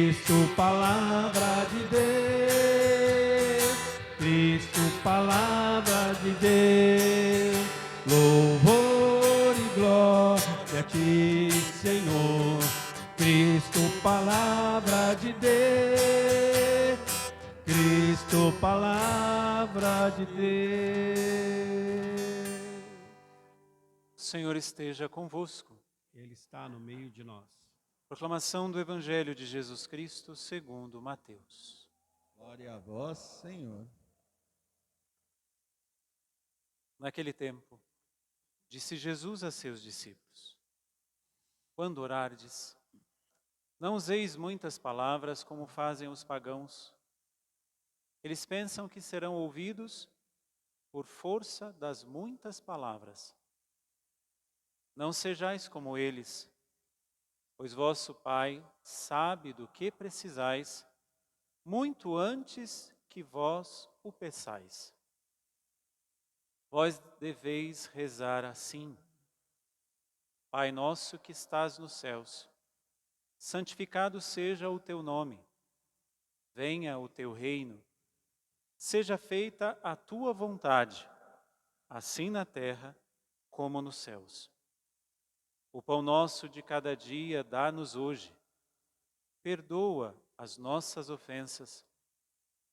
Cristo, palavra de Deus, Cristo, palavra de Deus, louvor e glória a ti, Senhor. Cristo, palavra de Deus, Cristo, palavra de Deus. O Senhor esteja convosco. Ele está no meio de nós. Proclamação do Evangelho de Jesus Cristo segundo Mateus. Glória a vós, Senhor. Naquele tempo, disse Jesus a seus discípulos: quando orardes, não useis muitas palavras como fazem os pagãos. Eles pensam que serão ouvidos por força das muitas palavras. Não sejais como eles, pois vosso Pai sabe do que precisais, muito antes que vós o peçais. Vós deveis rezar assim: Pai nosso que estás nos céus, santificado seja o teu nome. Venha o teu reino. Seja feita a tua vontade, assim na terra como nos céus. O pão nosso de cada dia dá-nos hoje. Perdoa as nossas ofensas,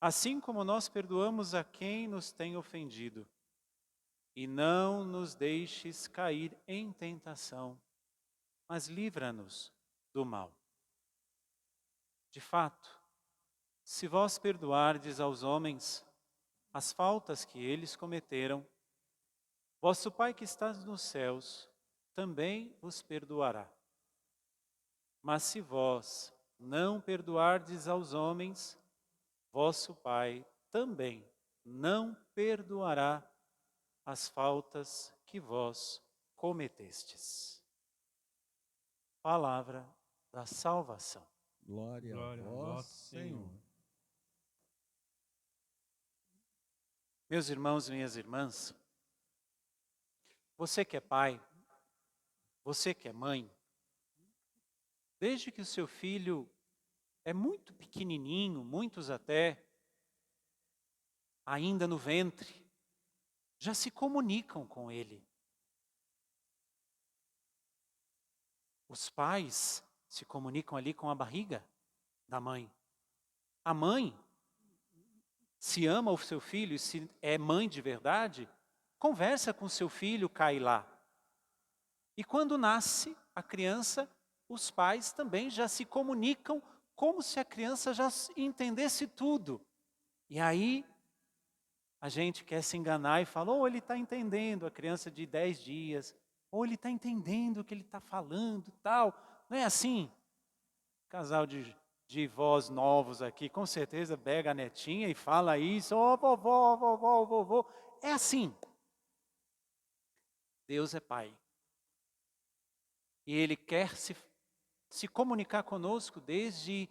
assim como nós perdoamos a quem nos tem ofendido. E não nos deixes cair em tentação, mas livra-nos do mal. De fato, se vós perdoardes aos homens as faltas que eles cometeram, vosso Pai que está nos céus também vos perdoará. Mas se vós não perdoardes aos homens, vosso Pai também não perdoará as faltas que vós cometestes. Palavra da salvação. Glória a vós, Senhor. Meus irmãos e minhas irmãs, você que é pai, você que é mãe, desde que o seu filho é muito pequenininho, muitos até ainda no ventre, já se comunicam com ele. Os pais se comunicam ali com a barriga da mãe. A mãe, se ama o seu filho, se é mãe de verdade, conversa com o seu filho, cai lá. E quando nasce a criança, os pais também já se comunicam como se a criança já entendesse tudo. E aí, a gente quer se enganar e fala, ou ele está entendendo, a criança de 10 dias, ou ele está entendendo o que ele está falando, tal. Não é assim? Casal de vós novos aqui, com certeza pega a netinha e fala isso, ó vovó, vovó, vovô. É assim. Deus é pai. E Ele quer se comunicar conosco desde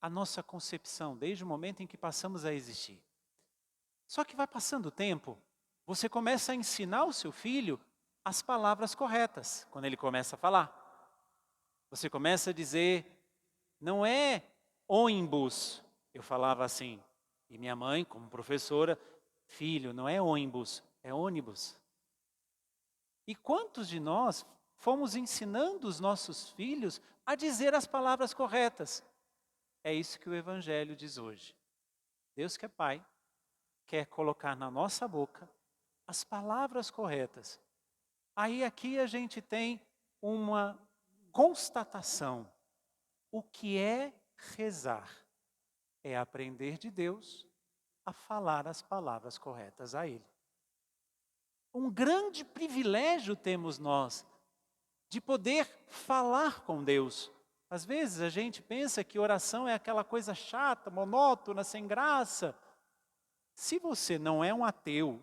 a nossa concepção, desde o momento em que passamos a existir. Só que vai passando o tempo, você começa a ensinar o seu filho as palavras corretas, quando ele começa a falar. Você começa a dizer, não é ônibus, eu falava assim. E minha mãe, como professora, filho, não é ônibus, é ônibus. E quantos de nós fomos ensinando os nossos filhos a dizer as palavras corretas? É isso que o Evangelho diz hoje. Deus que é Pai, quer colocar na nossa boca as palavras corretas. Aí aqui a gente tem uma constatação. O que é rezar? É aprender de Deus a falar as palavras corretas a Ele. Um grande privilégio temos nós de poder falar com Deus. Às vezes a gente pensa que oração é aquela coisa chata, monótona, sem graça. Se você não é um ateu,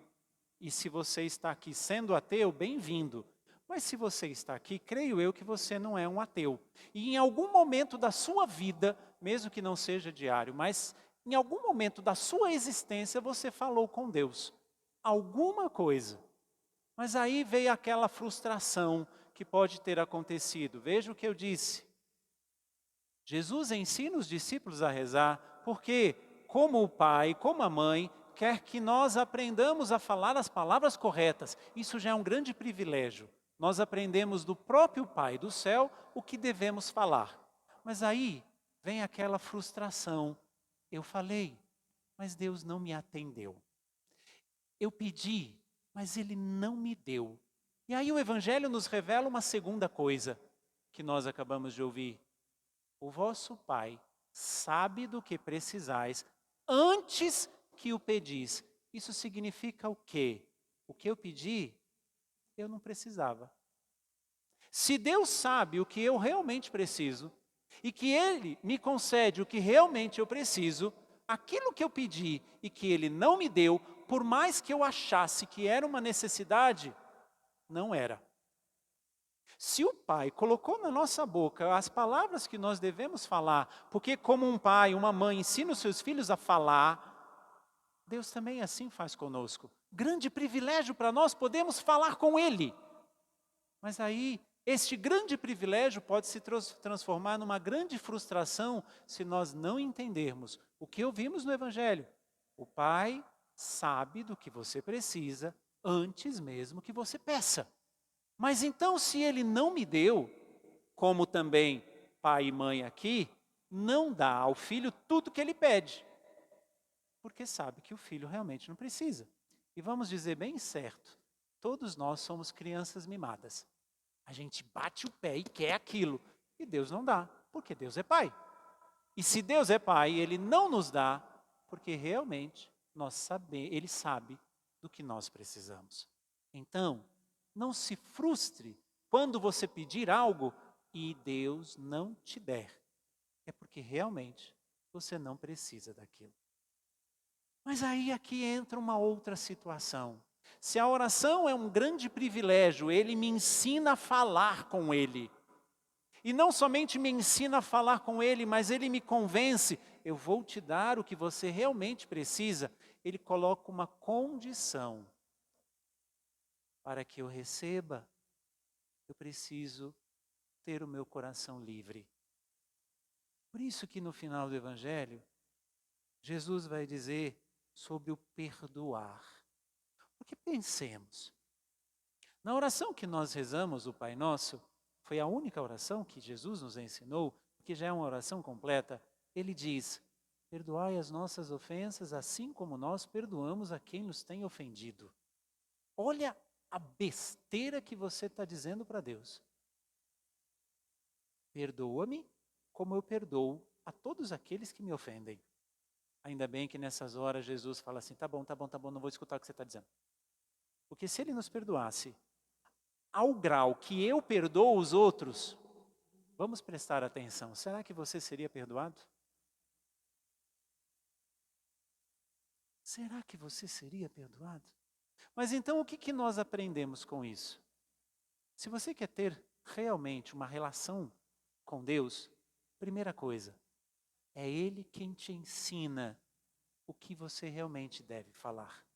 e se você está aqui sendo ateu, bem-vindo. Mas se você está aqui, creio eu que você não é um ateu. E em algum momento da sua vida, mesmo que não seja diário, mas em algum momento da sua existência, você falou com Deus. Alguma coisa. Mas aí veio aquela frustração que pode ter acontecido. Veja o que eu disse. Jesus ensina os discípulos a rezar, porque, como o pai, como a mãe, quer que nós aprendamos a falar as palavras corretas. Isso já é um grande privilégio. Nós aprendemos do próprio Pai do céu o que devemos falar. Mas aí vem aquela frustração. Eu falei, mas Deus não me atendeu. Eu pedi, mas Ele não me deu. E aí o Evangelho nos revela uma segunda coisa que nós acabamos de ouvir. O vosso Pai sabe do que precisais antes que o pedis. Isso significa o quê? O que eu pedi, eu não precisava. Se Deus sabe o que eu realmente preciso, e que Ele me concede o que realmente eu preciso, aquilo que eu pedi e que Ele não me deu, por mais que eu achasse que era uma necessidade, não era. Se o Pai colocou na nossa boca as palavras que nós devemos falar, porque como um pai, uma mãe ensina os seus filhos a falar, Deus também assim faz conosco. Grande privilégio para nós, podemos falar com Ele. Mas aí, este grande privilégio pode se transformar numa grande frustração se nós não entendermos o que ouvimos no Evangelho. O Pai sabe do que você precisa antes mesmo que você peça. Mas então, se Ele não me deu, como também pai e mãe aqui, não dá ao filho tudo que ele pede, porque sabe que o filho realmente não precisa. E vamos dizer bem certo, todos nós somos crianças mimadas. A gente bate o pé e quer aquilo, e Deus não dá, porque Deus é Pai. E se Deus é Pai, Ele não nos dá, porque realmente Ele sabe do que nós precisamos. Então, não se frustre quando você pedir algo e Deus não te der. É porque realmente você não precisa daquilo. Mas aí aqui entra uma outra situação. Se a oração é um grande privilégio, Ele me ensina a falar com Ele. E não somente me ensina a falar com Ele, mas Ele me convence, eu vou te dar o que você realmente precisa. Ele coloca uma condição. Para que eu receba, eu preciso ter o meu coração livre. Por isso que no final do Evangelho, Jesus vai dizer sobre o perdoar. Porque pensemos, na oração que nós rezamos, o Pai Nosso, foi a única oração que Jesus nos ensinou, que já é uma oração completa. Ele diz, perdoai as nossas ofensas, assim como nós perdoamos a quem nos tem ofendido. Olha a besteira que você está dizendo para Deus. Perdoa-me como eu perdoo a todos aqueles que me ofendem. Ainda bem que nessas horas Jesus fala assim, tá bom, não vou escutar o que você está dizendo. Porque se Ele nos perdoasse ao grau que eu perdoo os outros, vamos prestar atenção, será que você seria perdoado? Será que você seria perdoado? Mas então o que nós aprendemos com isso? Se você quer ter realmente uma relação com Deus, primeira coisa, é Ele quem te ensina o que você realmente deve falar.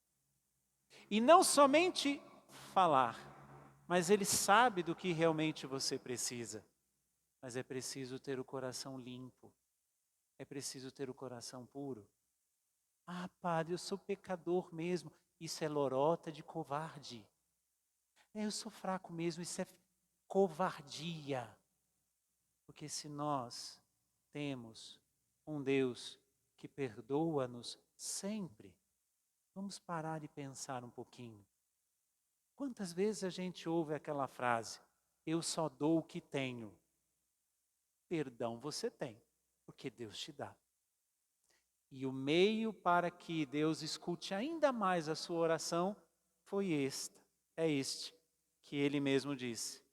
E não somente falar, mas Ele sabe do que realmente você precisa. Mas é preciso ter o coração limpo, é preciso ter o coração puro. Ah, padre, eu sou pecador mesmo. Isso é lorota de covarde. Eu sou fraco mesmo, isso é covardia. Porque se nós temos um Deus que perdoa-nos sempre, vamos parar e pensar um pouquinho. Quantas vezes a gente ouve aquela frase, eu só dou o que tenho. Perdão você tem, porque Deus te dá. E o meio para que Deus escute ainda mais a sua oração foi este, que Ele mesmo disse.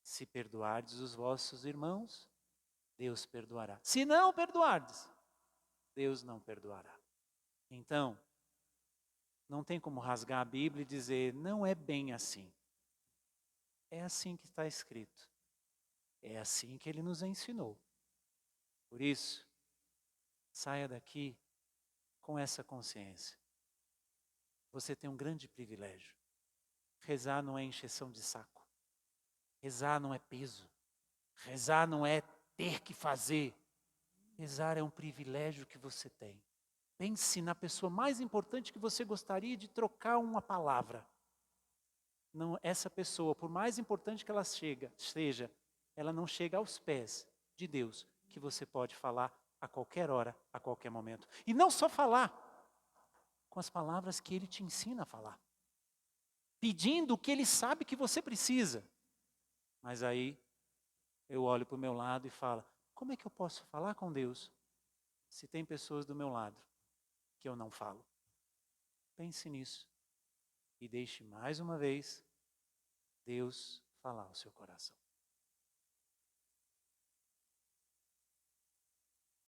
Se perdoardes os vossos irmãos, Deus perdoará. Se não perdoardes, Deus não perdoará. Então, não tem como rasgar a Bíblia e dizer, não é bem assim. É assim que está escrito. É assim que Ele nos ensinou. Por isso, saia daqui com essa consciência. Você tem um grande privilégio. Rezar não é encheção de saco. Rezar não é peso. Rezar não é ter que fazer. Rezar é um privilégio que você tem. Pense na pessoa mais importante que você gostaria de trocar uma palavra. Não, essa pessoa, por mais importante que ela seja, ela não chega aos pés de Deus, que você pode falar a qualquer hora, a qualquer momento. E não só falar, com as palavras que Ele te ensina a falar. Pedindo o que Ele sabe que você precisa. Mas aí, eu olho para o meu lado e falo, como é que eu posso falar com Deus se tem pessoas do meu lado que eu não falo? Pense nisso e deixe mais uma vez Deus falar ao seu coração.